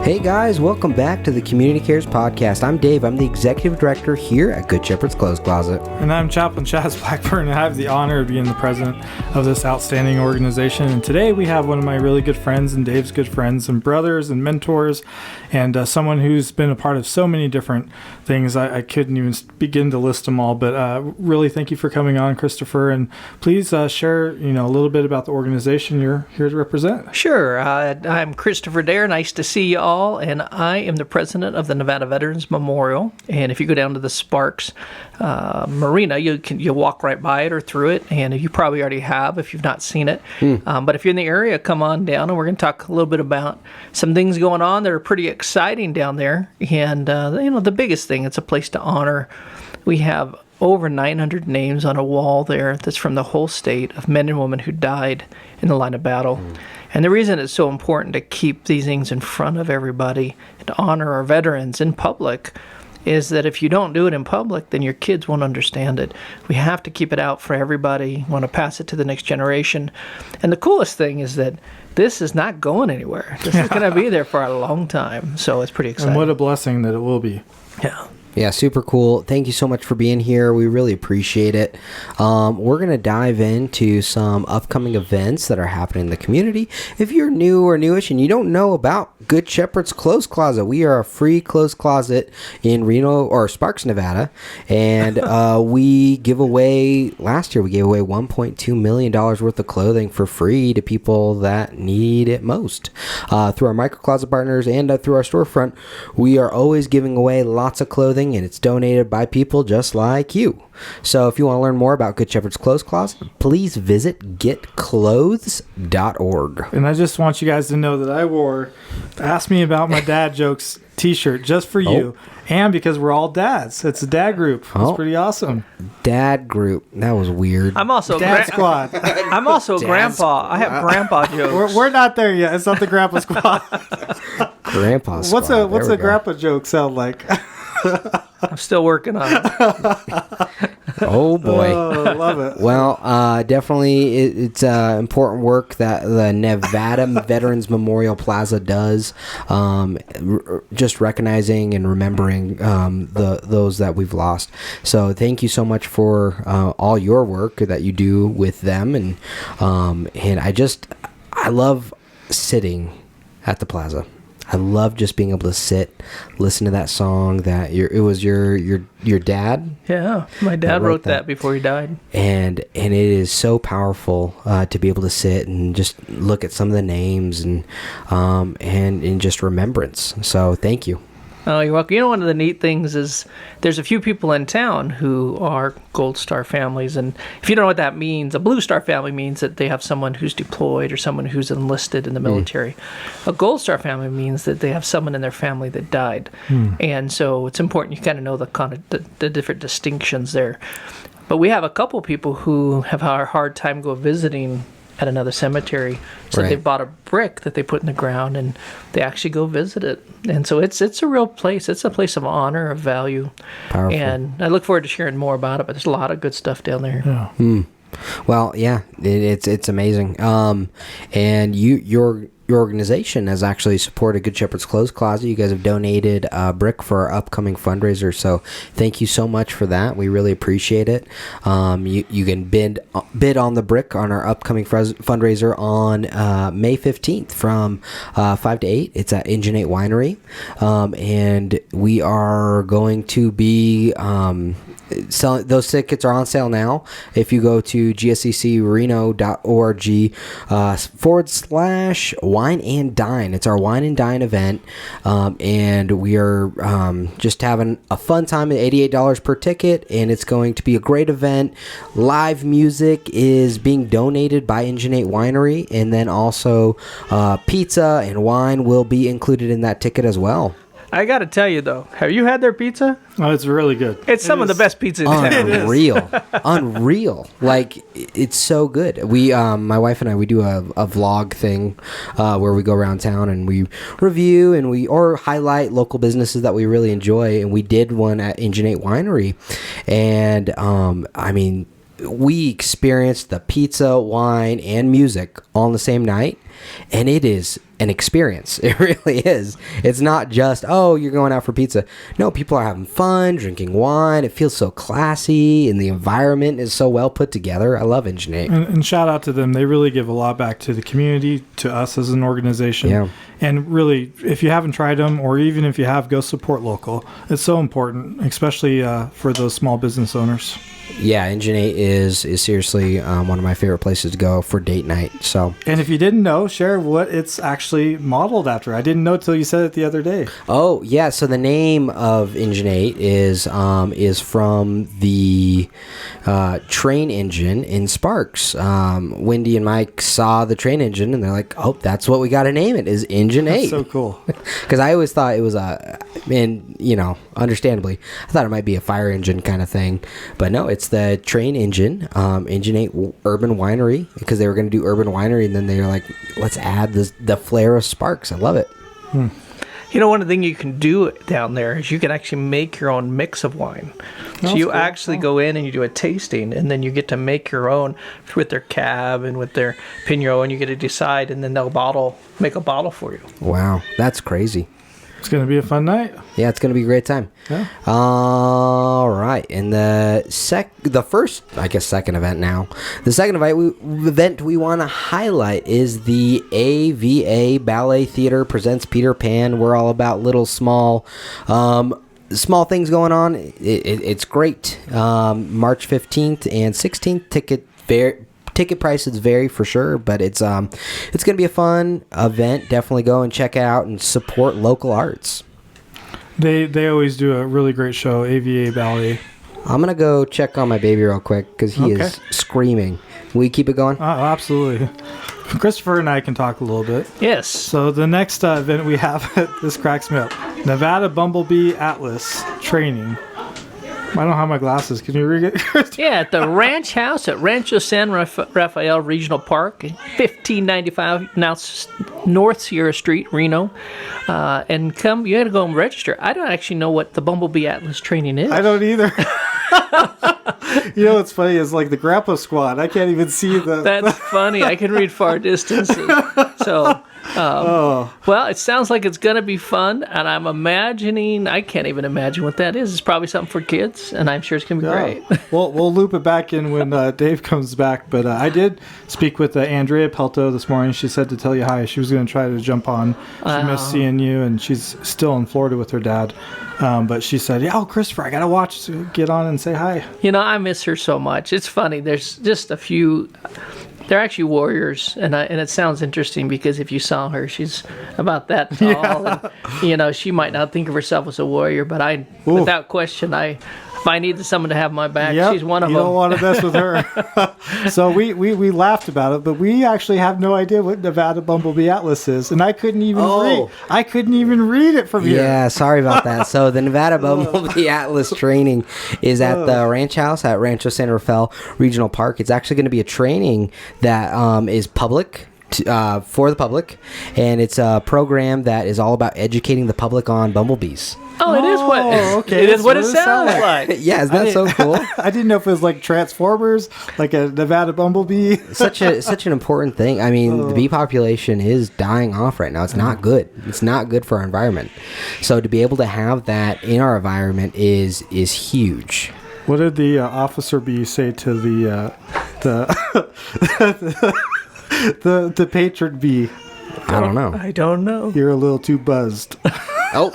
Hey guys, welcome back to the Community Cares Podcast. I'm Dave. I'm the Executive Director here at Good Shepherd's Clothes Closet. And I'm Chaplain Chaz Blackburn, and I have the honor of being the president of this outstanding organization. And today we have one of my really good friends and Dave's good friends and brothers and mentors, and someone who's been a part of so many different things. I couldn't even begin to list them all, but really thank you for coming on, Kristopher. And please share a little bit about the organization you're here to represent. Sure. I'm Kristopher Dahir. Nice to see you all. And I am the president of the Nevada Veterans Memorial. And if you go down to the Sparks Marina, you'll walk right by it or through it. And you probably already have if you've not seen it. But if you're in the area, come on down, and we're going to talk a little bit about some things going on that are pretty exciting down there. And the biggest thing, it's a place to honor. We have over 900 names on a wall there that's from the whole state of men and women who died in the line of battle. And the reason it's so important to keep these things in front of everybody and to honor our veterans in public is that if you don't do it in public, then your kids won't understand it. We have to keep it out for everybody. We want to pass it to the next generation. And the coolest thing is that this is not going anywhere. This is going to be there for a long time. So it's pretty exciting. And what a blessing that it will be. Yeah. Yeah, super cool. Thank you so much for being here. We really appreciate it. We're going to dive into some upcoming events that are happening in the community. If you're new or newish and you don't know about Good Shepherd's Clothes Closet, we are a free clothes closet in Reno or Sparks, Nevada. And we give away, last year we gave away $1.2 million worth of clothing for free to people that need it most. Through our micro closet partners and through our storefront, we are always giving away lots of clothing, and it's donated by people just like you. So if you want to learn more about Good Shepherd's Clothes Closet, please visit getclothes.org. And I just want you guys to know that I wore Ask Me About My Dad Jokes t-shirt just for you, and because we're all dads. It's a dad group. It's pretty awesome. Dad group. That was weird. I'm also Dad squad. I'm also grandpa. I have grandpa jokes. We're not there yet. It's not the grandpa squad. Grandpa squad. What's a grandpa joke sound like? I'm still working on it. Oh boy. Oh, love it. Well, definitely it's important work that the Nevada Veterans Memorial Plaza does, just recognizing and remembering those that we've lost. So thank you so much for all your work that you do with them, and I love sitting at the plaza. I love just being able to sit, listen to that song that it was your dad. Yeah, my dad wrote that before he died. And it is so powerful to be able to sit and just look at some of the names and just remembrance. So thank you. Oh, you're welcome. One of the neat things is there's a few people in town who are Gold Star families. And if you don't know what that means, a Blue Star family means that they have someone who's deployed or someone who's enlisted in the military. A Gold Star family means that they have someone in their family that died. And so it's important you kind of know the different distinctions there. But we have a couple people who have had a hard time go visiting at another cemetery, so they bought a brick that they put in the ground and they actually go visit it. And so it's a real place. It's a place of honor, of value. Powerful. And I look forward to sharing more about it, but there's a lot of good stuff down there. Yeah. Well, yeah, it's amazing. And your organization has actually supported Good Shepherd's Clothes Closet. You guys have donated a brick for our upcoming fundraiser, so thank you so much for that. We really appreciate it. You can bid on the brick on our upcoming fundraiser on May 15th from 5 to 8. It's at Engine 8 Winery, and we are going to be those tickets are on sale now. If you go to gsccreno.org/wine and dine, it's our wine and dine event, and we are just having a fun time at $88 per ticket, and it's going to be a great event. Live music is being donated by Engine 8 Winery, and then also pizza and wine will be included in that ticket as well. I got to tell you, though, have you had their pizza? Oh, it's really good. It's some of the best pizza in town. Unreal. Like, it's so good. We, my wife and I, we do a vlog thing where we go around town and we review and or highlight local businesses that we really enjoy. And we did one at Engine 8 Winery. And, we experienced the pizza, wine, and music all on the same night. And it is an experience. It really is. It's not just, oh, you're going out for pizza. No, people are having fun, drinking wine. It feels so classy, and the environment is so well put together. I love Engine 8. And shout out to them. They really give a lot back to the community, to us as an organization. Yeah. And really, if you haven't tried them, or even if you have, go support local. It's so important, especially for those small business owners. Yeah, Engine 8 is seriously one of my favorite places to go for date night. So, And if you didn't know, share what it's actually modeled after. I didn't know till you said it the other day. oh yeah, so the name of Engine 8 is from the train engine in Sparks. Wendy and Mike saw the train engine, and they're like, "Oh, that's what we got to name it, is Engine 8." That's so cool. Because I always thought it was and understandably, I thought it might be a fire engine kind of thing, but no, it's the train engine, Engine 8 Urban Winery, because they were going to do Urban Winery, and then they were like, let's add the flair of Sparks. I love it. One of the things you can do down there is you can actually make your own mix of wine. So you actually go in and you do a tasting, and then you get to make your own with their cab and with their Pinot, and you get to decide, and then they'll make a bottle for you. Wow, that's crazy. It's going to be a fun night. Yeah, it's going to be a great time. Yeah. All right. And the second event now. The second event we want to highlight is the AVA Ballet Theater presents Peter Pan. We're all about little small things going on. It's great. March 15th and 16th. Ticket prices vary for sure, but it's going to be a fun event. Definitely go and check it out and support local arts. They always do a really great show, AVA Ballet. I'm going to go check on my baby real quick because he is screaming. Will you keep it going? Oh, absolutely. Christopher and I can talk a little bit. Yes. So the next event we have, this cracks me up, Nevada Bumblebee Atlas Training. I don't have my glasses. Can you read it? Yeah, at the Ranch House at Rancho San Rafael Regional Park, 1595 North Sierra Street, Reno. And you got to go and register. I don't actually know what the Bumblebee Atlas training is. I don't either. What's funny is like the Grappa Squad. I can't even see the. That's funny. I can read far distances. So. Well, it sounds like it's going to be fun, and I'm imagining, I can't even imagine what that is. It's probably something for kids, and I'm sure it's going to be great. We'll loop it back in when Dave comes back, but I did speak with Andrea Pelto this morning. She said to tell you hi. She was going to try to jump on. She missed seeing you, and she's still in Florida with her dad. But she said, Christopher, I got to watch, so get on and say hi. I miss her so much. It's funny. There's just a few... They're actually warriors, and it sounds interesting because if you saw her, she's about that tall. Yeah. And, she might not think of herself as a warrior, but without question, if I needed someone to have my back, she's one of them. You don't want to mess with her. So we laughed about it, but we actually have no idea what Nevada Bumblebee Atlas is, and I couldn't even read. I couldn't even read it from here. Yeah, sorry about that. So the Nevada Bumblebee Atlas training is at the Ranch House at Rancho San Rafael Regional Park. It's actually going to be a training that is public. For the public, and it's a program that is all about educating the public on bumblebees. Oh, it is what it sounds like. Yeah, isn't that so cool? I didn't know if it was like Transformers, like a Nevada bumblebee. Such an important thing. I mean, the bee population is dying off right now. It's not good. It's not good for our environment. So to be able to have that in our environment is huge. What did the officer bee say to the the patron bee? I don't know. I don't know. You're a little too buzzed. Oh,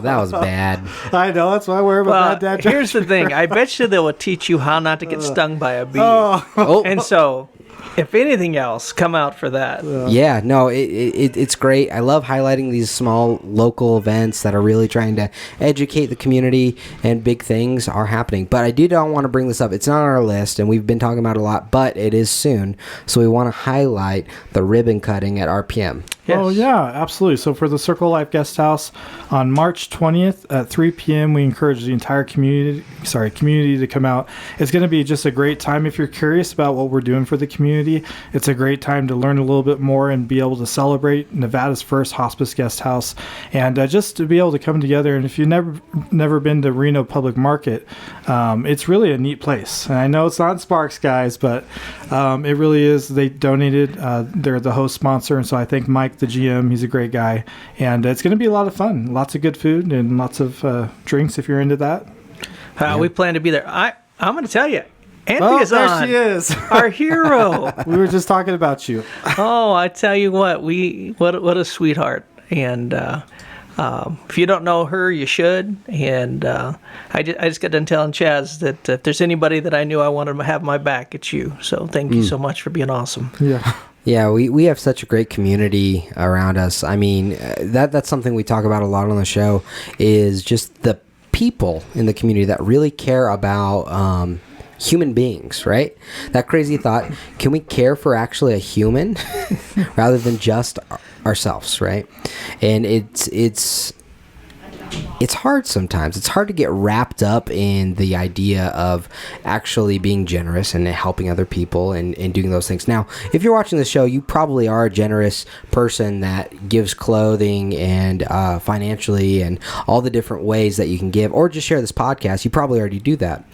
that was bad. I know. That's why I wear my bad dad jacket. Here's the thing. I bet you they will teach you how not to get stung by a bee. And so, if anything else, come out for that. Yeah, no, it's great. I love highlighting these small local events that are really trying to educate the community, and big things are happening. But I don't want to bring this up. It's not on our list, and we've been talking about it a lot, but it is soon. So we want to highlight the ribbon cutting at RPM. Yes. Oh, yeah, absolutely. So for the Circle Life Guest House on March 20th at 3 p.m., we encourage the entire community to come out. It's going to be just a great time. If you're curious about what we're doing for the community, it's a great time to learn a little bit more and be able to celebrate Nevada's first hospice guest house, and just to be able to come together. And if you've never been to Reno Public Market, it's really a neat place. And I know it's not Sparks, guys, but it really is. They donated. They're the host sponsor, and so I thank Mike, the GM. He's a great guy, and it's going to be a lot of fun. Lots of good food and lots of drinks if you're into that. We plan to be there. I'm going to tell you, Andrea's there on. she is. Our hero. We were just talking about you. Oh, I tell you what, what a sweetheart. And if you don't know her, you should. And I just got done telling Chaz that if there's anybody that I knew I wanted to have my back, it's you. So thank you so much for being awesome. Yeah. Yeah, we have such a great community around us. I mean, that's something we talk about a lot on the show, is just the people in the community that really care about human beings, right? That crazy thought, can we care for actually a human rather than just ourselves, right? And it's hard sometimes. It's hard to get wrapped up in the idea of actually being generous and helping other people and doing those things. Now, if you're watching the show, you probably are a generous person that gives clothing and financially and all the different ways that you can give, or just share this podcast. You probably already do that.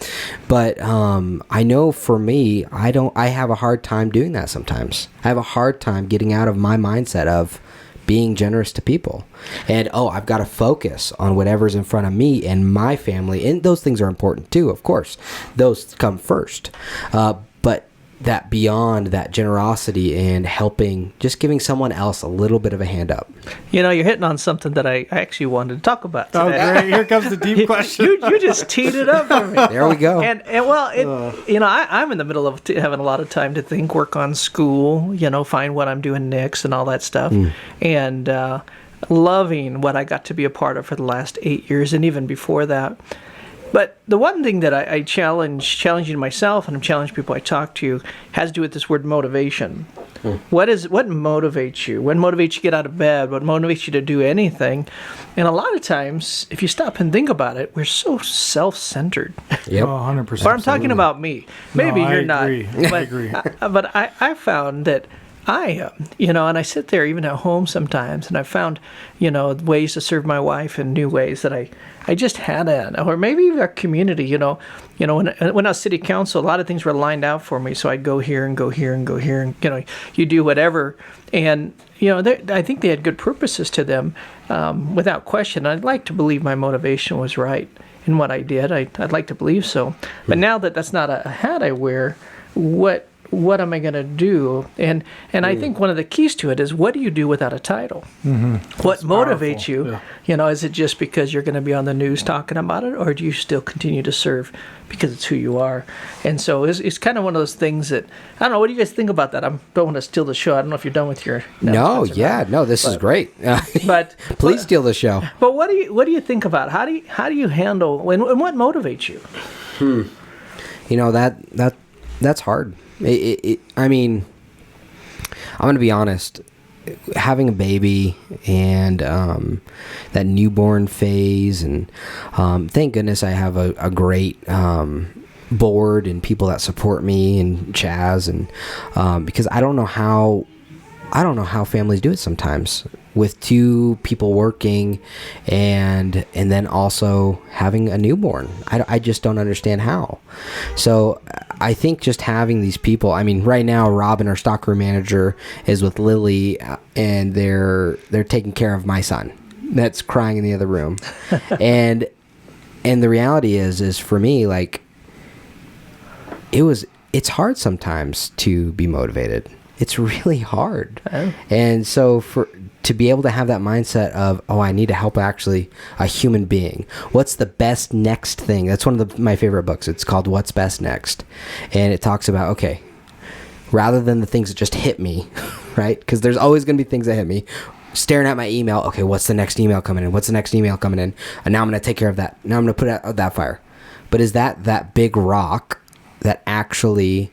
But I know for me, I have a hard time doing that sometimes. I have a hard time getting out of my mindset of being generous to people, and I've got to focus on whatever's in front of me and my family, and those things are important too, of course. Those come first, but that beyond that generosity and helping, just giving someone else a little bit of a hand up. You know, you're hitting on something that I actually wanted to talk about today. Oh, great. Here comes the deep question. You just teed it up for me. There we go. And I'm in the middle of having a lot of time to think, work on school, find what I'm doing next and all that stuff. And loving what I got to be a part of for the last 8 years and even before that. But the one thing that I challenging myself, and I'm challenging people I talk to, has to do with this word motivation. What motivates you? What motivates you to get out of bed? What motivates you to do anything? And a lot of times, if you stop and think about it, we're so self-centered. Yep. 100%. But I'm talking about me. Maybe you're agree. not. I agree. But I found that and I sit there even at home sometimes, and I found, ways to serve my wife in new ways that I just hadn't, or maybe even our community, when I was city council, a lot of things were lined out for me, so I'd go here and go here and go here, and, you do whatever, and, I think they had good purposes to them, without question. I'd like to believe my motivation was right in what I did. I'd like to believe so, but now that that's not a hat I wear, what am I going to do? And I think one of the keys to it is, what do you do without a title? Mm-hmm. What That's motivates powerful. you? Is it just because you're going to be on the news talking about it, or do you still continue to serve because it's who you are? And so it's kind of one of those things that, I don't know, what do you guys think about that? I don't want to steal the show. I don't know if you're done with your This is great. But Please steal the show. But what do you think about it? How do you handle, and what motivates you? That's hard. I mean, I'm going to be honest. Having a baby and that newborn phase, and thank goodness I have a great board and people that support me, and Chaz, and because I don't know how families do it sometimes, with two people working and then also having a newborn. I just don't understand how. So I think just having these people, I mean, right now Robin, our stockroom manager, is with Lily, and they're taking care of my son that's crying in the other room. and the reality is for me, like, it's hard sometimes to be motivated. It's really hard. Oh. And so to be able to have that mindset of, I need to help actually a human being. What's the best next thing? That's one of my favorite books. It's called What's Best Next. And it talks about, okay, rather than the things that just hit me, right? Because there's always going to be things that hit me. Staring at my email, okay, what's the next email coming in? What's the next email coming in? And now I'm going to take care of that. Now I'm going to put out that fire. But is that big rock that actually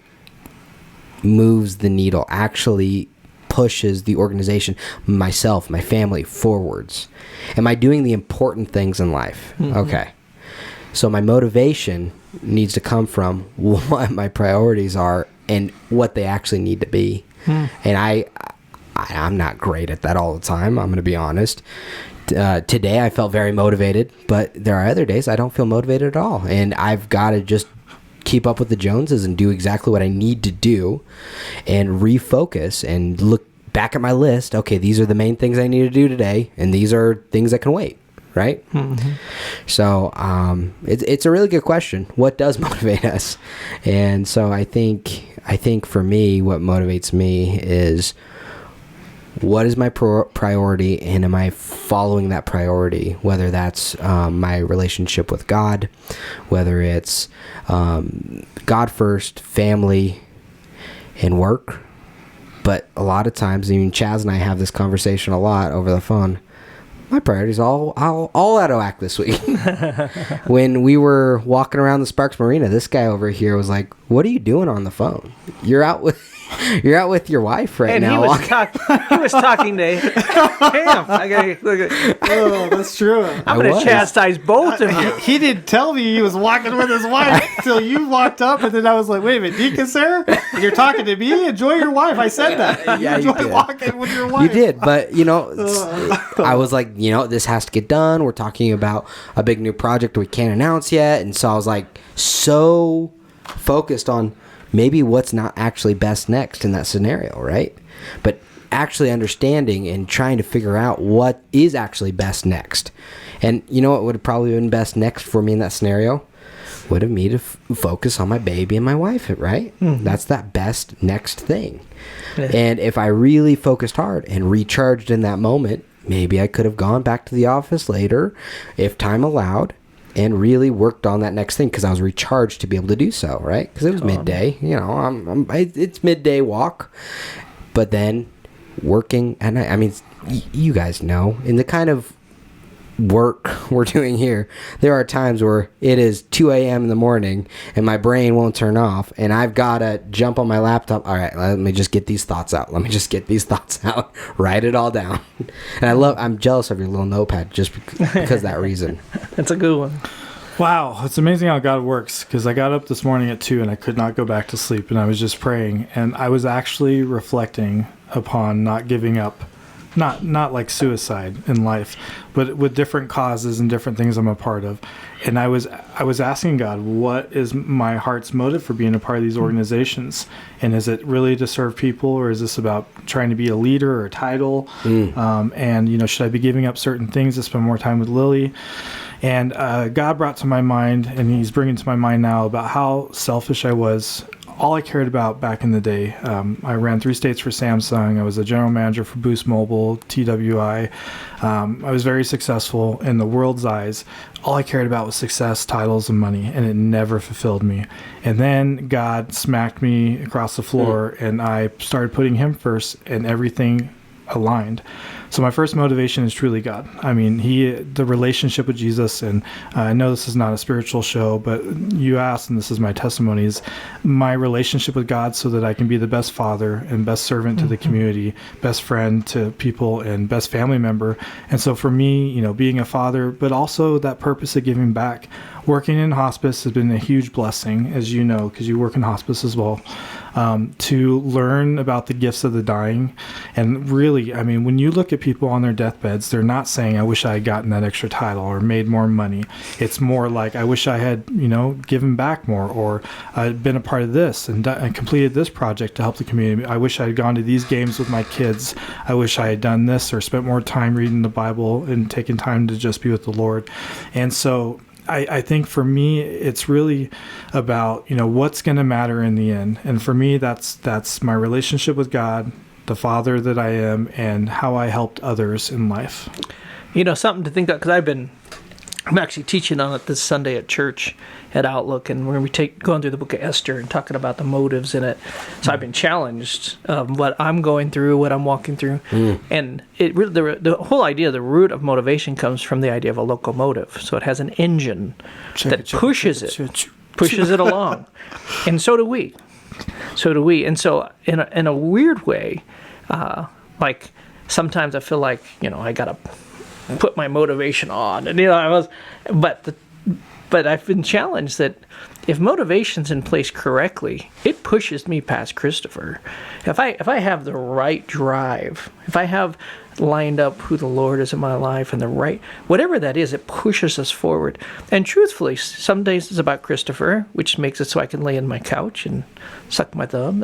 moves the needle, actually pushes the organization, myself, my family forwards? Am I doing the important things in life? Okay. So my motivation needs to come from what my priorities are and what they actually need to be. And I'm not great at that all the time. I'm going to be honest. Today I felt very motivated, but there are other days I don't feel motivated at all. And I've got to just keep up with the Joneses and do exactly what I need to do and refocus and look back at my list. Okay, these are the main things I need to do today, and these are things that can wait, right? So it's a really good question. What does motivate us? And so I think for me, what motivates me is, what is my priority, and am I following that priority? Whether that's my relationship with God, whether it's God first, family, and work. But a lot of times, I mean, Chaz and I have this conversation a lot over the phone. My priorities all out of whack this week. When we were walking around the Sparks Marina, this guy over here was like, "What are you doing on the phone? You're out with your wife right now." He was talking to him. I gotta look at. Oh, that's true. I'm gonna chastise both of you. He didn't tell me he was walking with his wife until you walked up, and then I was like, "Wait a minute, Deacon Sarah, you're talking to me? Enjoy your wife." I said that. Yeah, you enjoy did. Walking with your wife. You did, but I was like, this has to get done. We're talking about a big new project we can't announce yet, and so I was like, so focused on maybe what's not actually best next in that scenario, right? But actually understanding and trying to figure out what is actually best next. And you know what would have probably been best next for me in that scenario? Would have me to focus on my baby and my wife, right? That's that best next thing. Yeah. And if I really focused hard and recharged in that moment, maybe I could have gone back to the office later if time allowed and really worked on that next thing because I was recharged to be able to do so, right? Because it was midday. It's midday walk. But then working at night, I mean, you guys know, in the kind of work we're doing here, there are times where it is 2 a.m. in the morning and my brain won't turn off and I've got to jump on my laptop. All right, let me just get these thoughts out. Write it all down. And I'm jealous of your little notepad just because of that reason. That's a good one. Wow, it's amazing how God works, because I got up this morning at 2 and I could not go back to sleep, and I was just praying, and I was actually reflecting upon not giving up. Not like suicide in life, but with different causes and different things I'm a part of. And I was asking God, what is my heart's motive for being a part of these organizations? And is it really to serve people, or is this about trying to be a leader or a title? And should I be giving up certain things to spend more time with Lily? And God brought to my mind, and he's bringing to my mind now, about how selfish I was. All I cared about back in the day, I ran 3 states for Samsung. I was a general manager for Boost Mobile, TWI. I was very successful in the world's eyes. All I cared about was success, titles, and money, and it never fulfilled me. And then God smacked me across the floor, and I started putting him first, and everything aligned. So my first motivation is truly God. I mean, the relationship with Jesus, and I know this is not a spiritual show, but you asked, and this is my testimony, is my relationship with God so that I can be the best father and best servant to the community, best friend to people, and best family member. And so for me, being a father, but also that purpose of giving back. Working in hospice has been a huge blessing, as you know, because you work in hospice as well, to learn about the gifts of the dying. And really, I mean, when you look at people on their deathbeds, they're not saying, I wish I had gotten that extra title or made more money. It's more like, I wish I had, given back more, or I'd been a part of this and completed this project to help the community. I wish I had gone to these games with my kids. I wish I had done this, or spent more time reading the Bible and taken time to just be with the Lord. And so I think for me, it's really about, what's going to matter in the end. And for me, that's my relationship with God, the father that I am, and how I helped others in life. Something to think about, because I'm actually teaching on it this Sunday at church at Outlook, and we're going to be going through the book of Esther and talking about the motives in it. So I've been challenged what I'm going through, what I'm walking through, and it really, the whole idea, the root of motivation comes from the idea of a locomotive. So it has an engine that pushes it along, and so do we. And so in a weird way, like sometimes I feel like, I got to put my motivation on, and but I've been challenged that if motivation's in place correctly, it pushes me past Kristopher. If I have the right drive, if I have lined up who the Lord is in my life and the right, whatever that is, it pushes us forward. And truthfully, some days it's about Kristopher, which makes it so I can lay in my couch and suck my thumb,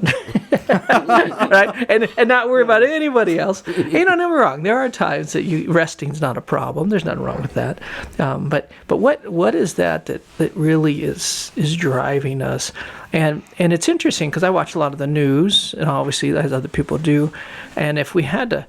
right? And not worry about anybody else. Don't get me wrong. There are times that resting's not a problem. There's nothing wrong with that. But what is that really is driving us? And it's interesting because I watch a lot of the news, and obviously as other people do. And if we had to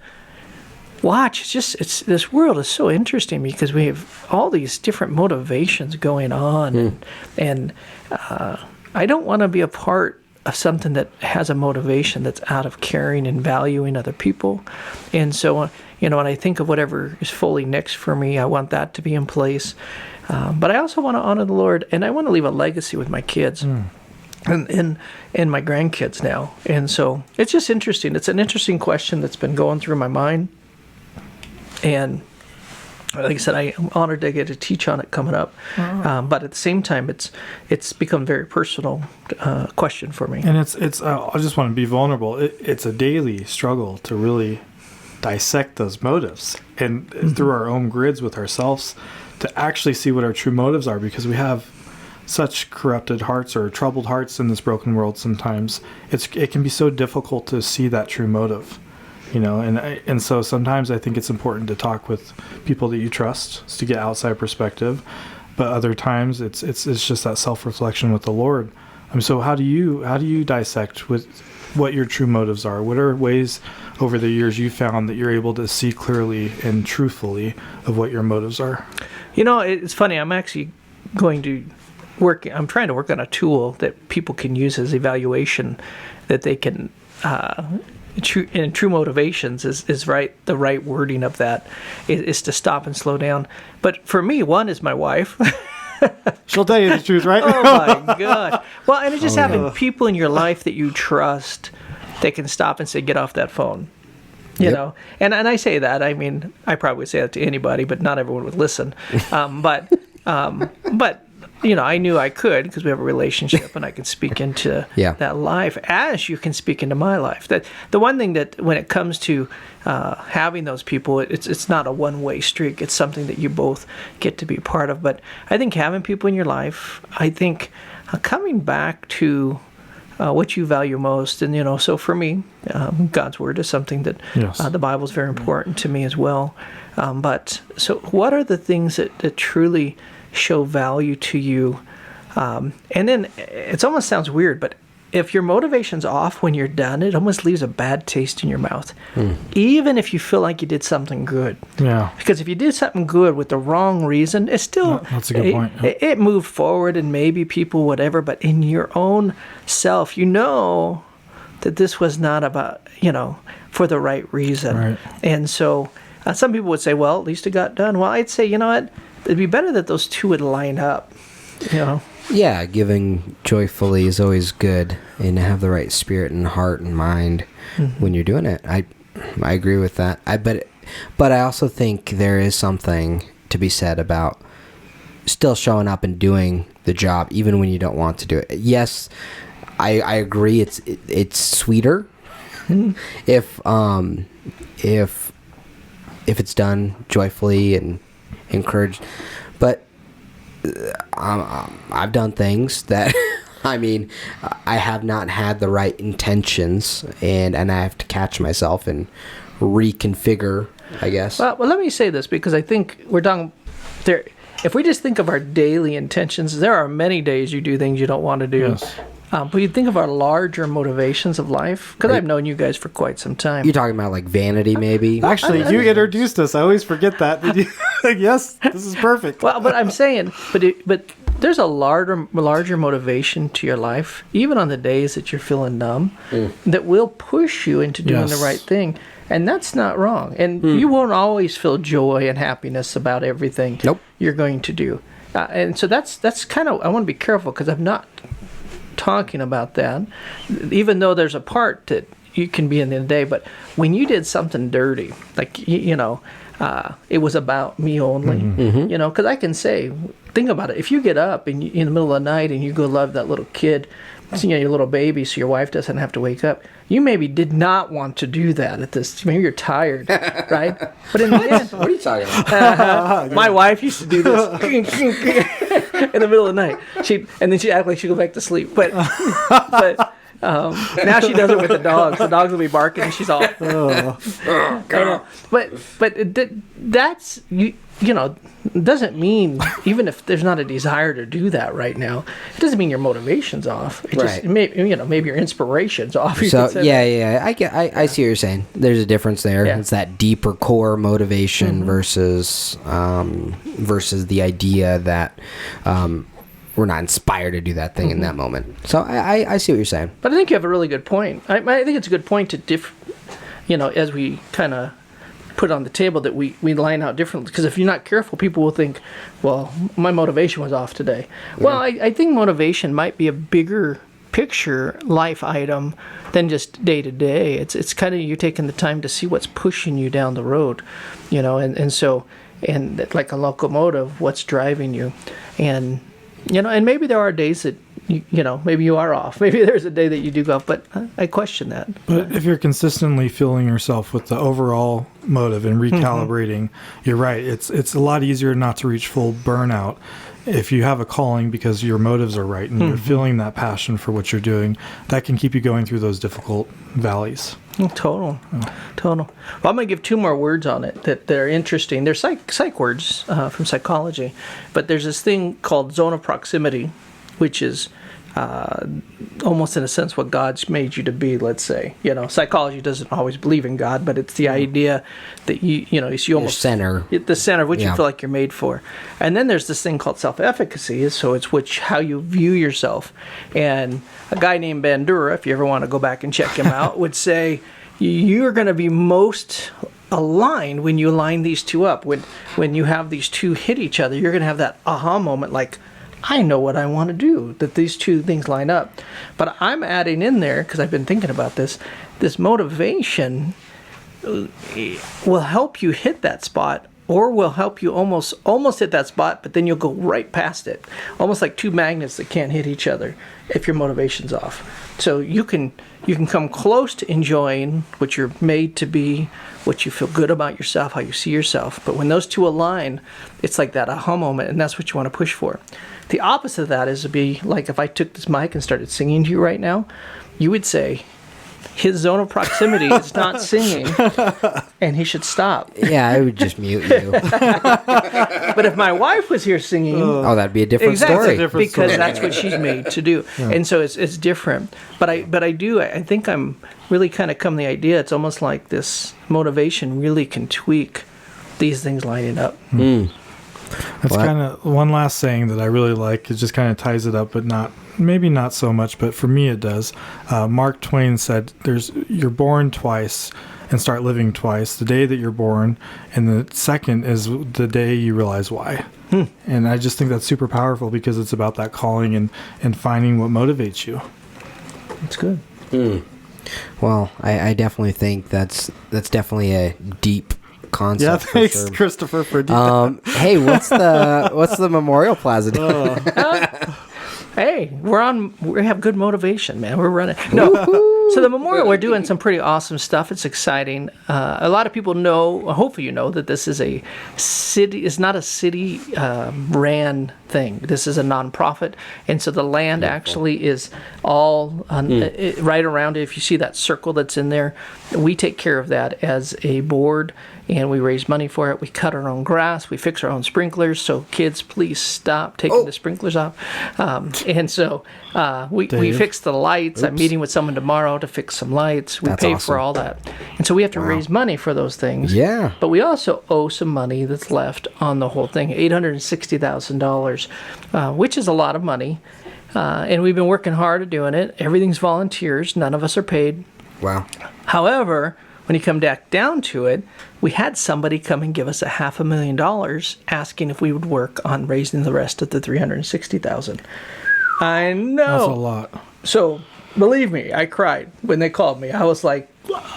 watch, this world is so interesting because we have all these different motivations going on, and I don't want to be a part of something that has a motivation that's out of caring and valuing other people. And so, when I think of whatever is fully next for me, I want that to be in place. But I also want to honor the Lord, and I want to leave a legacy with my kids. And my grandkids now. And so it's just interesting. It's an interesting question that's been going through my mind. And like I said, I'm honored to get to teach on it coming up. But at the same time, it's become a very personal question for me. And it's I just want to be vulnerable. It's a daily struggle to really dissect those motives and through our own grids with ourselves to actually see what our true motives are, because we have such corrupted hearts or troubled hearts in this broken world. Sometimes it can be so difficult to see that true motive. And so sometimes I think it's important to talk with people that you trust to get outside perspective, but other times it's just that self-reflection with the Lord. So how do you dissect with what your true motives are? What are ways over the years you found that you're able to see clearly and truthfully of what your motives are? It's funny. I'm actually going to I'm trying to work on a tool that people can use as evaluation, that they can true motivations is right. The right wording of that is to stop and slow down. But for me, one is my wife. She'll tell you the truth, right? Oh my God! Well, and it's just having people in your life that you trust that can stop and say, "Get off that phone." You know, and I say that. I mean, I probably would say that to anybody, but not everyone would listen. But I knew I could because we have a relationship, and I can speak into that life as you can speak into my life. That the one thing that when it comes to having those people, it's not a one-way streak. It's something that you both get to be part of. But I think having people in your life, I think coming back to what you value most, and so for me, God's word is something that the Bible is very important to me as well. But so, what are the things that truly show value to you? And then it almost sounds weird, but if your motivation's off when you're done, it almost leaves a bad taste in your mouth, even if you feel like you did something good. Yeah. Because if you did something good with the wrong reason, it's still that's a good point. It moved forward, and maybe people whatever, but in your own self, that this was not about for the right reason. Right. And so some people would say, well, at least it got done. Well, I'd say, what? It'd be better that those two would line up, Yeah, giving joyfully is always good, and to have the right spirit and heart and mind when you're doing it. I agree with that. But I also think there is something to be said about still showing up and doing the job even when you don't want to do it. Yes, I agree. It's sweeter if it's done joyfully and encouraged, but I've done things that I have not had the right intentions, and I have to catch myself and reconfigure, I guess. Well, let me say this, because I think we're talking there. If we just think of our daily intentions, there are many days you do things you don't want to do. Yes. But you think of our larger motivations of life, because I've known you guys for quite some time. You're talking about like vanity, maybe? Actually, you introduced us. I always forget that. Yes, this is perfect. Well, but I'm saying, but there's a larger motivation to your life, even on the days that you're feeling numb, that will push you into doing the right thing. And that's not wrong. And you won't always feel joy and happiness about everything you're going to do. And so that's kind of, I want to be careful, because I'm not talking about that, even though there's a part that you can be in the day. But when you did something dirty, like it was about me only. Because I can say, think about it. If you get up in the middle of the night and you go love that little kid, your little baby, so your wife doesn't have to wake up. You maybe did not want to do that at this. Maybe you're tired, right? But in the end, What are you talking about? my wife used to do this in the middle of the night. And then she'd act like she'd go back to sleep. But now she does it with the dogs. The dogs will be barking, and she's all. That's doesn't mean, even if there's not a desire to do that right now, it doesn't mean your motivation's off. It just maybe your inspira's off. So I see what you're saying. There's a difference there. Yeah. It's that deeper core motivation versus the idea that we're not inspired to do that thing in that moment. So I see what you're saying. But I think you have a really good point. I think it's a good point to as we kind of put on the table, that we line out differently. Because if you're not careful, people will think, well, my motivation was off today. Yeah. Well, I think motivation might be a bigger picture life item than just day to day. It's kind of you taking the time to see what's pushing you down the road, and like a locomotive, what's driving you, and maybe there are days that maybe you are off. Maybe there's a day that you do go off, but I question that. But if you're consistently fueling yourself with the overall motive and recalibrating, you're right. It's a lot easier not to reach full burnout if you have a calling, because your motives are right and you're feeling that passion for what you're doing. That can keep you going through those difficult valleys. Total. Well, I'm going to give two more words on it that are interesting. They're psych words from psychology, but there's this thing called zone of proximity, which is almost in a sense what God's made you to be, let's say. Psychology doesn't always believe in God, but it's the idea that you almost Your center. the center of what you feel like you're made for. And then there's this thing called self-efficacy, so it's how you view yourself. And a guy named Bandura, if you ever want to go back and check him out, would say you're going to be most aligned when you line these two up. When you have these two hit each other, you're going to have that aha moment, like, I know what I want to do, that these two things line up. But I'm adding in there, because I've been thinking about this motivation will help you hit that spot, or will help you almost hit that spot, but then you'll go right past it. Almost like two magnets that can't hit each other if your motivation's off. So you can come close to enjoying what you're made to be, what you feel good about yourself, how you see yourself. But when those two align, it's like that aha moment, and that's what you want to push for. The opposite of that is to be like, if I took this mic and started singing to you right now, you would say, his zone of proximity is not singing, and he should stop. Yeah, I would just mute you. But if my wife was here singing, that'd be a different exactly, story. because that's what she's made to do, and so it's different. But I think I'm really kind of come to the idea. It's almost like this motivation really can tweak these things lining up. That's kind of one last saying that I really like. It just kind of ties it up, but maybe not so much, but for me it does. Mark Twain said, you're born twice and start living twice. The day that you're born, and the second is the day you realize why. And I just think that's super powerful, because it's about that calling and finding what motivates you. That's good. Well, I definitely think that's definitely a deep concept. Yeah, thanks, for sure. Kristopher, for hey, what's the Memorial Plaza doing? Hey, we have good motivation, man. We're running. So the memorial, we're doing some pretty awesome stuff. It's exciting. A lot of people know, hopefully you know, that this is a city. It's not a city ran thing. This is a nonprofit, and so the land actually is all right around it. If you see that circle that's in there, we take care of that as a board, and we raise money for it. We cut our own grass. We fix our own sprinklers. So kids, please stop taking the sprinklers off. And so we fix the lights. I'm meeting with someone tomorrow to fix some lights. We pay for all that. And so we have to raise money for those things. Yeah. But we also owe some money that's left on the whole thing, $860,000, which is a lot of money. And we've been working hard at doing it. Everything's volunteers. None of us are paid. Wow. However, when you come back down to it, we had somebody come and give us $500,000 asking if we would work on raising the rest of the $360,000. I know. That's a lot. So believe me, I cried when they called me. I was like,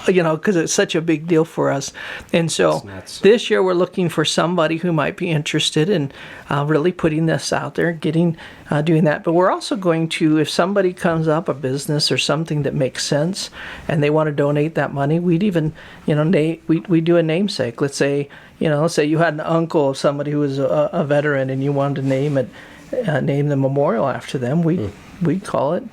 because it's such a big deal for us. And so this year we're looking for somebody who might be interested in really putting this out there, doing that. But we're also going to, if somebody comes up, a business or something that makes sense, and they want to donate that money, we'd even, we do a namesake. Let's say you had an uncle of somebody who was a veteran, and you wanted to name the memorial after them. We'd call it,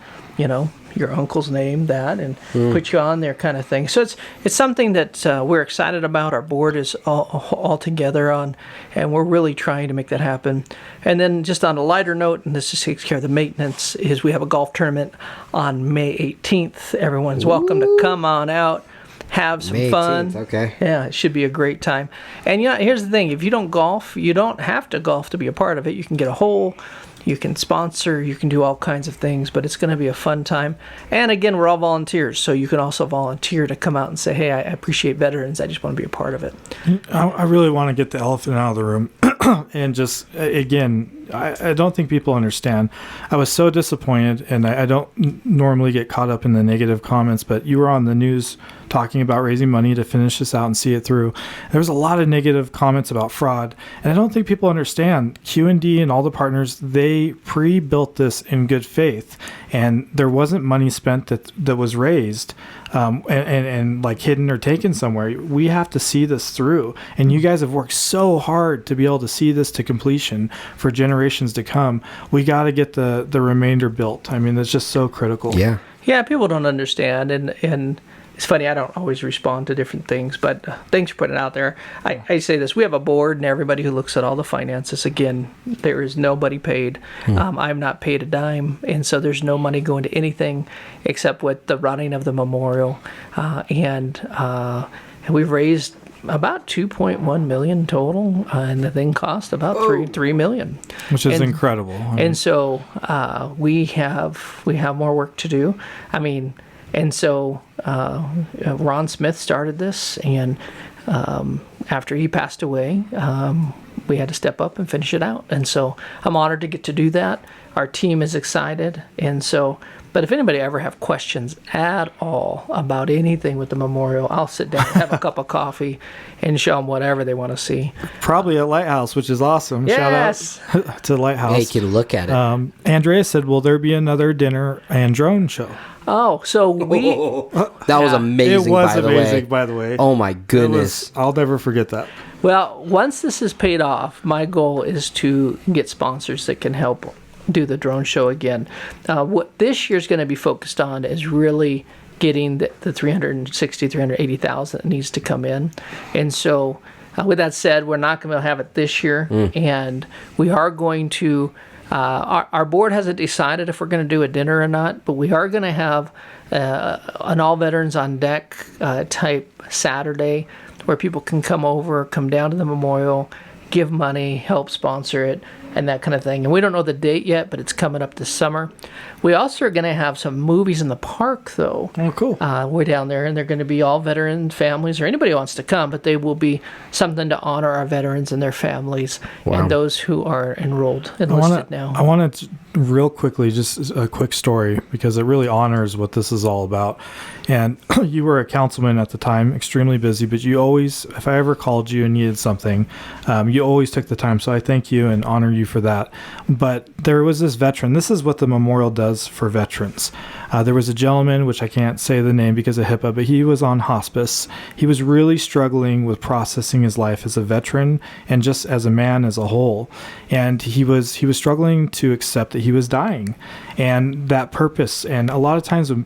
your uncle's name, that, and put you on there, kind of thing. So it's something that we're excited about. Our board is all together on, and we're really trying to make that happen. And then just on a lighter note, and this just takes care of the maintenance, is we have a golf tournament on May 18th. Everyone's welcome to come on out, have some May 18th, fun. okay. Yeah, it should be a great time. And here's the thing: if you don't golf, you don't have to golf to be a part of it. You can get a hole. You can sponsor, you can do all kinds of things, but it's going to be a fun time. And again, we're all volunteers, so you can also volunteer to come out and say, hey, I appreciate veterans, I just want to be a part of it. I really want to get the elephant out of the room. And just, again, I don't think people understand. I was so disappointed, and I don't normally get caught up in the negative comments, but you were on the news talking about raising money to finish this out and see it through. There was a lot of negative comments about fraud, and I don't think people understand. Q&D and all the partners, they pre-built this in good faith, and there wasn't money spent that was raised and like hidden or taken somewhere. We have to see this through, and you guys have worked so hard to be able to see this to completion for generations to come. We got to get the remainder built. I mean, that's just so critical. Yeah, people don't understand, and it's funny, I don't always respond to different things, but thanks for putting it out there. I say this: we have a board, and everybody who looks at all the finances, again, there is nobody paid. I'm not paid a dime, and so there's no money going to anything except with the running of the memorial. And we've raised about $2.1 million total, and the thing cost about $3 million, which is incredible. And so we have more work to do. I mean. And so Ron Smith started this, and after he passed away, we had to step up and finish it out. And so I'm honored to get to do that. Our team is excited. And so, but if anybody ever have questions at all about anything with the memorial, I'll sit down, have a cup of coffee, and show them whatever they want to see. Probably at Lighthouse, which is awesome. Yes. Shout out to Lighthouse. Yeah, you can look at it. Andrea said, will there be another dinner and drone show? Oh, so that was amazing. It was amazing, by the way. Oh my goodness! I'll never forget that. Well, once this is paid off, my goal is to get sponsors that can help do the drone show again. What this year's going to be focused on is really getting the 380,000 that needs to come in. And so, with that said, we're not going to have it this year, and we are going to. Our board hasn't decided if we're going to do a dinner or not, but we are going to have an all veterans on deck type Saturday where people can come over, come down to the memorial, give money, help sponsor it, and that kind of thing. And we don't know the date yet, but it's coming up this summer. We also are going to have some movies in the park, though. Oh, cool. We're down there, and they're going to be all veteran families, or anybody who wants to come, but they will be something to honor our veterans and their families and those who are enlisted now. I want to real quickly, just a quick story, because it really honors what this is all about. And you were a councilman at the time, extremely busy, but you always, if I ever called you and needed something, you always took the time. So I thank you and honor you for that. But there was this veteran. This is what the memorial does for veterans. There was a gentleman, which I can't say the name because of HIPAA, but he was on hospice. He was really struggling with processing his life as a veteran and just as a man as a whole. And he was struggling to accept that he was dying and that purpose. And a lot of times when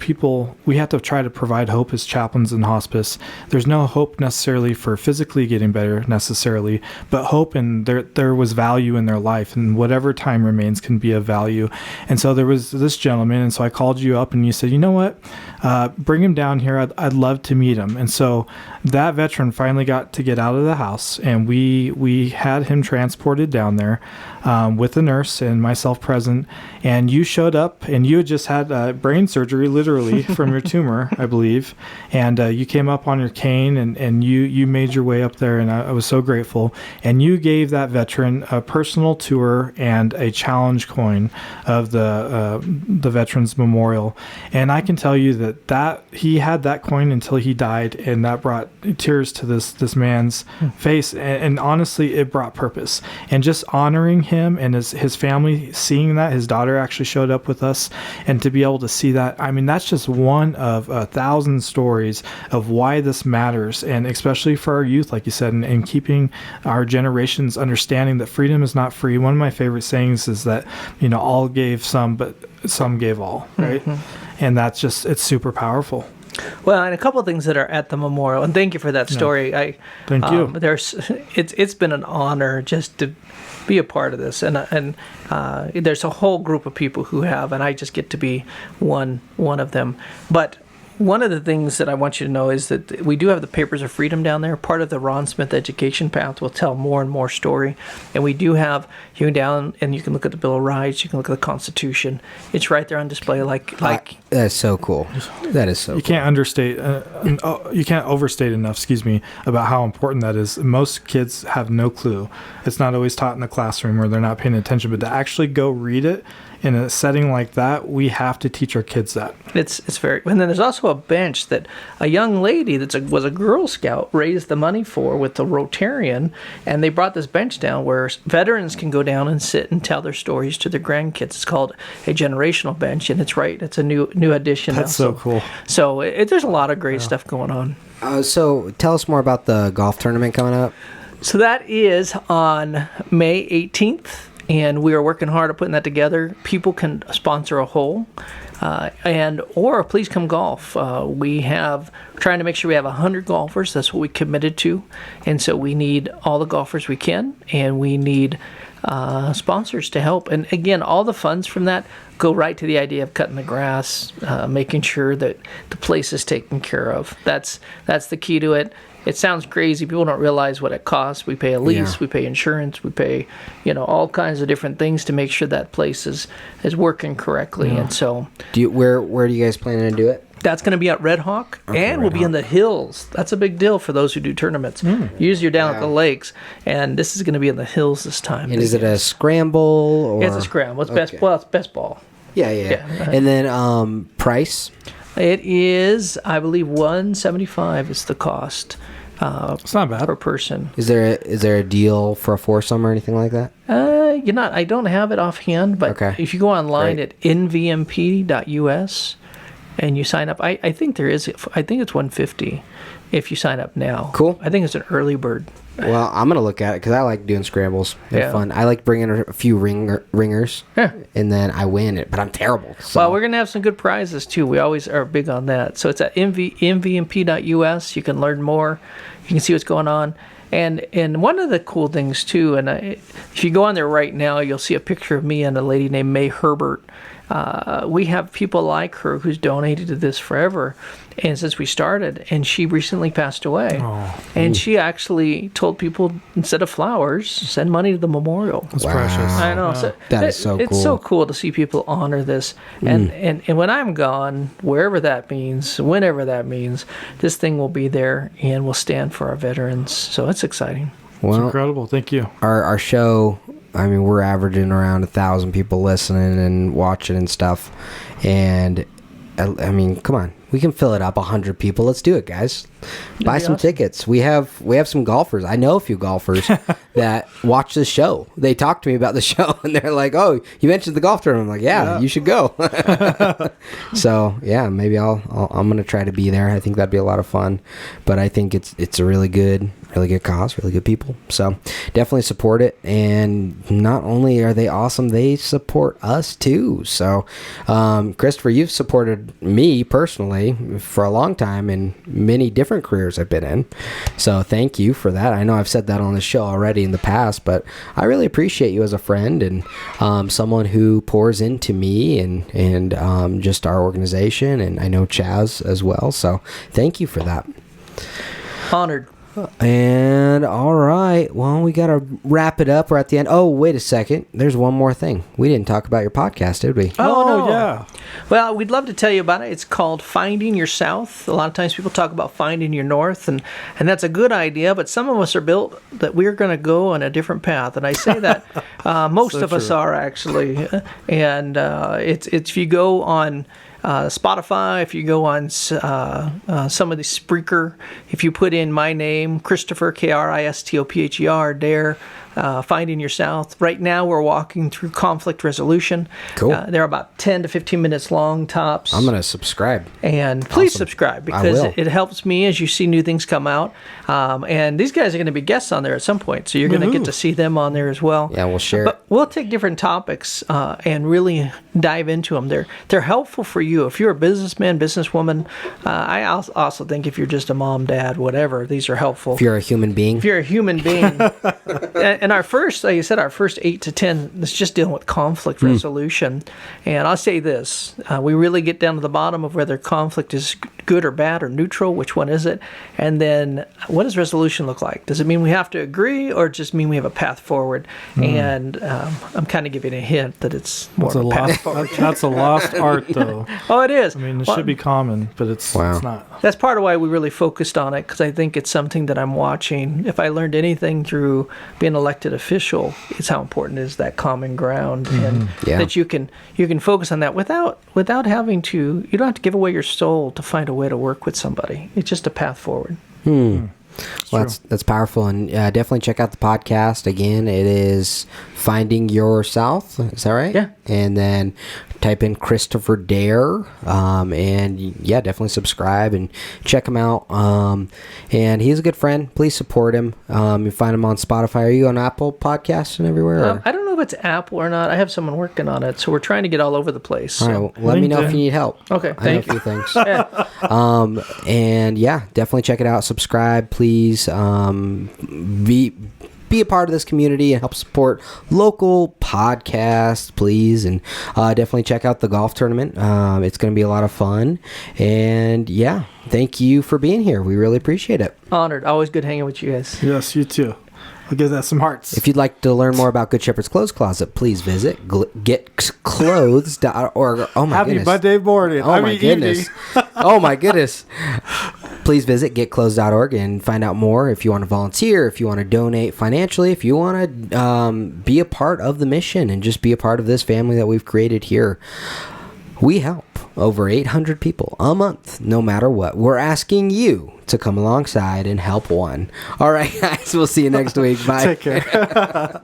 we have to try to provide hope as chaplains in hospice. There's no hope necessarily for physically getting better necessarily, but hope and there was value in their life, and whatever time remains can be of value. And so there was this gentleman, and so I called you up and you said, you know what, bring him down here. I'd love to meet him. And so that veteran finally got to get out of the house, and we had him transported down there with a nurse and myself present. And you showed up, and you had just had brain surgery, literally, from your tumor, I believe. And you came up on your cane, and you made your way up there, and I was so grateful. And you gave that veteran a personal tour tour and a challenge coin of the Veterans Memorial. And I can tell you that he had that coin until he died, and that brought tears to this man's face. And honestly, it brought purpose. And just honoring him and his family, seeing that, his daughter actually showed up with us, and to be able to see that, I mean, that's just one of 1,000 stories of why this matters, and especially for our youth, like you said, and keeping our generations understanding that freedom is not free. One of my favorite sayings is that, all gave some, but some gave all, right? And that's just, it's super powerful. Well, and a couple of things that are at the memorial, and thank you for that story. Thank you. It's been an honor just to be a part of this, and there's a whole group of people who have, and I just get to be one of them. But one of the things that I want you to know is that we do have the Papers of Freedom down there. Part of the Ron Smith Education Path will tell more and more story. And we do have, you can down and you can look at the Bill of Rights, you can look at the Constitution. It's right there on display like that's so cool. That is so you can't understate, you can't overstate enough, about how important that is. Most kids have no clue. It's not always taught in the classroom, or they're not paying attention, but to actually go read it in a setting like that, we have to teach our kids that. It's very, and then there's also a bench that a young lady was a Girl Scout raised the money for with the Rotarian, and they brought this bench down where veterans can go down and sit and tell their stories to their grandkids. It's called a generational bench, and it's a new addition. That's so cool. So there's a lot of great stuff going on. So tell us more about the golf tournament coming up. So that is on May 18th. And we are working hard at putting that together. People can sponsor a hole, or please come golf. We're trying to make sure we have 100 golfers. That's what we committed to, and so we need all the golfers we can, and we need sponsors to help. And again, all the funds from that go right to the idea of cutting the grass, making sure that the place is taken care of. That's the key to it. It sounds crazy. People don't realize what it costs. We pay a lease, we pay insurance, we pay, all kinds of different things to make sure that place is working correctly. And so, where do you guys plan to do it? That's going to be at Red Hawk, and we'll be in the hills. That's a big deal for those who do tournaments. Usually you're down at the lakes, and this is going to be in the hills this time. And is it a scramble? Or? It's a scramble. It's best. Well, it's best ball. Yeah. And then price? It is, I believe, $175 is the cost. It's not bad per person. Is there a deal for a foursome or anything like that? I don't have it offhand, but if you go online at nvmp.us and you sign up, I think there is. I think it's $150 if you sign up now. Cool. I think it's an early bird. Well, I'm gonna look at it because I like doing scrambles. They're fun. I like bringing a few ringers, and then I win it. But I'm terrible. So. Well, we're gonna have some good prizes too. We always are big on that. So it's at nvmp.us. You can learn more. You can see what's going on. And one of the cool things too, and if you go on there right now, you'll see a picture of me and a lady named May Herbert. We have people like her who's donated to this forever, and since we started, and she recently passed away. And she actually told people, instead of flowers, send money to the memorial. That's precious. I know. Yeah. So that is so cool. It's so cool to see people honor this. And when I'm gone, wherever that means, whenever that means, this thing will be there and will stand for our veterans. So it's exciting. Well, it's incredible. Thank you. Our show, I mean, we're averaging around 1,000 people listening and watching and stuff. And I mean, come on, we can fill it up 100 people. Let's do it, guys. Buy some tickets. We have some golfers. I know a few golfers that watch this show. They talk to me about the show, and they're like, "Oh, you mentioned the golf tournament." I'm like, "Yeah, you should go." So yeah, maybe I'm gonna try to be there. I think that'd be a lot of fun. But I think it's a really good cause, really good people. So definitely support it. And not only are they awesome, they support us too. So Kristopher, you've supported me personally for a long time in many different careers I've been in. So thank you for that. I know I've said that on the show already in the past, but I really appreciate you as a friend and someone who pours into me and just our organization. And I know Chaz as well. So thank you for that. Honored. And all right, well, we got to wrap it up. We're at the end. Oh, wait a second. There's one more thing. We didn't talk about your podcast, did we? Oh, no. yeah. Well, we'd love to tell you about it. It's called Finding Your South. A lot of times people talk about finding your north, and that's a good idea, but some of us are built that we're going to go on a different path. And I say that most So of us true. are, actually. And it's if you go on Spotify, if you go on some of the Spreaker, if you put in my name, Kristopher, Kristopher, Dahir, Finding Your South. Right now, we're walking through conflict resolution. Cool. They're about 10 to 15 minutes long, tops. I'm going to subscribe. And please Awesome. subscribe, I because will. it helps me as you see new things come out. And these guys are going to be guests on there at some point, so you're going to get to see them on there as well. Yeah, we'll share But we'll take different topics and really dive into them. They're helpful for you. If you're a businessman, businesswoman, I also think if you're just a mom, dad, whatever, these are helpful. If you're a human being. If you're a human being. And our first, like you said, our first 8 to 10 is just dealing with conflict resolution. And I'll say this, we really get down to the bottom of whether conflict is good or bad or neutral, which one is it? And then what does resolution look like? Does it mean we have to agree, or just mean we have a path forward? And I'm kind of giving a hint that it's more That's of a a path lost. forward. That's a lost art, though. Oh, it is. I mean, it Well, should be common, but it's not. that's part of why we really focused on it, because I think it's something that I'm watching. If I learned anything through being an elected official, it's how important is that common ground, and Yeah. that you can focus on that without having to. You don't have to give away your soul to find a way to work with somebody. It's just a path forward. Well, that's powerful, and definitely check out the podcast. Again, it is Finding Your South. Is that right? Yeah. And then type in Kristopher Dahir, and yeah, definitely subscribe and check him out. And he's a good friend. Please support him. You find him on Spotify. Are you on Apple Podcasts and everywhere? or- I don't know if it's Apple or not. I have someone working on it, so we're trying to get all over the place. All right, So. well, let me know if LinkedIn. you need help. Okay, I know thank a few things. Yeah. And yeah, definitely check it out. Subscribe, please. Be a part of this community and help support local podcasts, please. And definitely check out the golf tournament. It's going to be a lot of fun. And yeah, thank you for being here. We really appreciate it. Honored. Always good hanging with you guys. Yes, you too. I'll give that some hearts. If you'd like to learn more about Good Shepherd's Clothes Closet, please visit getclothes.org. Oh my Happy goodness. Monday morning. Oh my goodness. Oh my goodness. Please visit getclothes.org and find out more if you want to volunteer, if you want to donate financially, if you want to be a part of the mission and just be a part of this family that we've created here. We help over 800 people a month, no matter what. We're asking you to come alongside and help one. All right, guys, we'll see you next week. Bye. Take care.